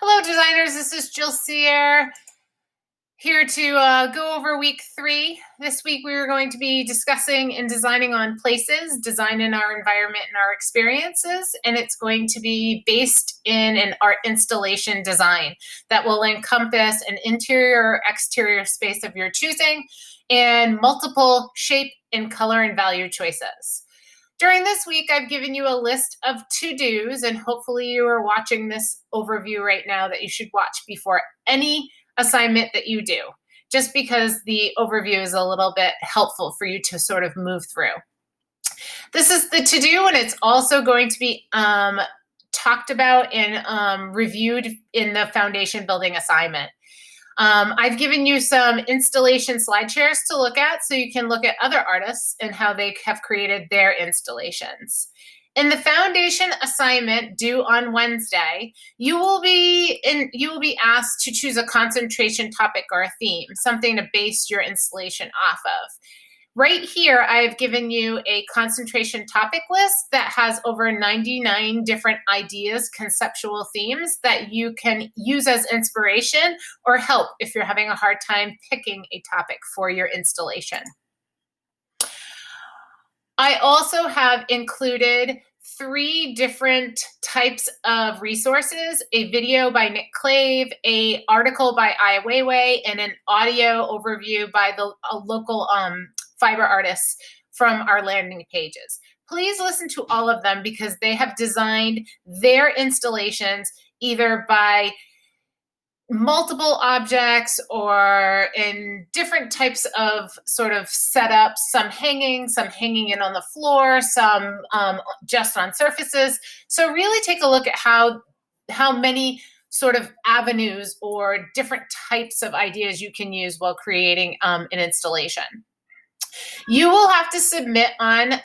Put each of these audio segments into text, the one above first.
Hello, designers. This is Jill Sear here to go over week 3. This week we are going to be discussing and designing on places, design in our environment and our experiences, and it's going to be based in an art installation design that will encompass an interior or exterior space of your choosing and multiple shape and color and value choices. During this week, I've given you a list of to-dos, and hopefully you are watching this overview right now that you should watch before any assignment that you do, just because the overview is a little bit helpful for you to sort of move through. This is the to-do, and it's also going to be talked about and reviewed in the foundation building assignment. I've given you some installation slide shares to look at so you can look at other artists and how they have created their installations. In the foundation assignment due on Wednesday, you will be asked to choose a concentration topic or a theme, something to base your installation off of. Right here, I've given you a concentration topic list that has over 99 different ideas, conceptual themes that you can use as inspiration or help if you're having a hard time picking a topic for your installation. I also have included 3 different types of resources: a video by Nick Clave, an article by Ai Weiwei, and an audio overview by the local fiber artists from our landing pages. Please listen to all of them because they have designed their installations either by multiple objects or in different types of sort of setups, some hanging in on the floor, some just on surfaces. So really take a look at how many sort of avenues or different types of ideas you can use while creating an installation. You will have to submit on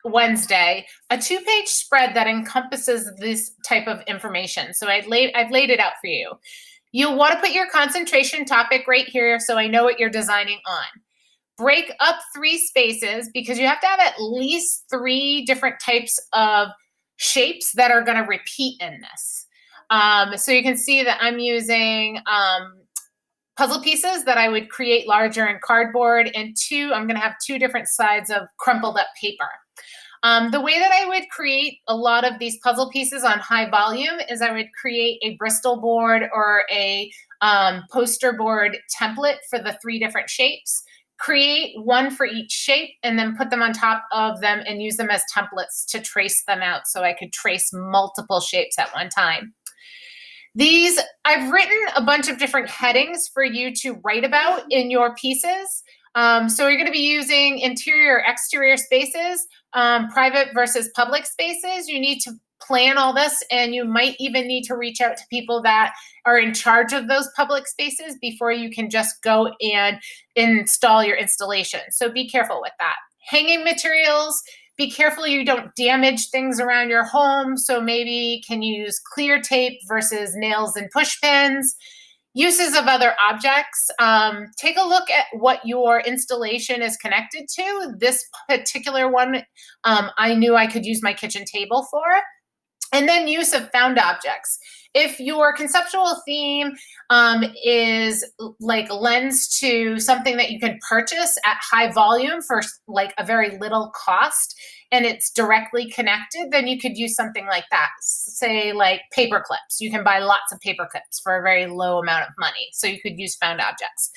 Wednesday a 2-page spread that encompasses this type of information. So I've laid it out for you. You'll want to put your concentration topic right here so I know what you're designing on. Break up 3 spaces because you have to have at least 3 different types of shapes that are going to repeat in this. So you can see that I'm using puzzle pieces that I would create larger in cardboard, and I'm going to have 2 different sides of crumpled up paper. The way that I would create a lot of these puzzle pieces on high volume is I would create a Bristol board or a poster board template for the 3 different shapes, create one for each shape, and then put them on top of them and use them as templates to trace them out so I could trace multiple shapes at one time. I've written a bunch of different headings for you to write about in your pieces. So you're going to be using interior, exterior spaces, private versus public spaces. You need to plan all this, and you might even need to reach out to people that are in charge of those public spaces before you can just go and install your installation. So be careful with that. Hanging materials. Be careful you don't damage things around your home. So maybe you can use clear tape versus nails and push pins. Uses of other objects. Take a look at what your installation is connected to. This particular one, I knew I could use my kitchen table for. And then use of found objects. If your conceptual theme is like lends to something that you can purchase at high volume for like a very little cost, and it's directly connected, then you could use something like that. Say like paper clips. You can buy lots of paper clips for a very low amount of money. So you could use found objects.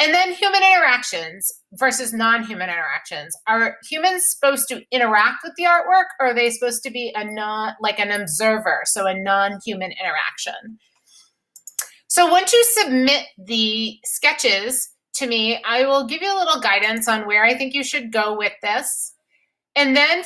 And then human interactions versus non-human interactions. Are humans supposed to interact with the artwork, or are they supposed to be an observer, so a non-human interaction? So once you submit the sketches to me, I will give you a little guidance on where I think you should go with this. And then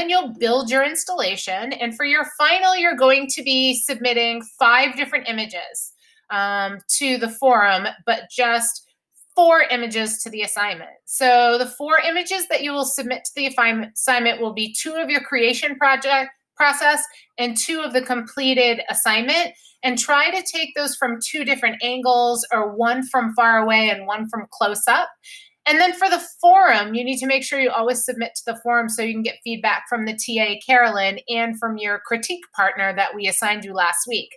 you'll build your installation. And for your final, you're going to be submitting 5 different images to the forum, but just 4 images to the assignment. So the 4 images that you will submit to the assignment will be 2 of your creation process and 2 of the completed assignment. And try to take those from 2 different angles, or one from far away and one from close up. And then for the forum, you need to make sure you always submit to the forum so you can get feedback from the TA, Carolyn, and from your critique partner that we assigned you last week.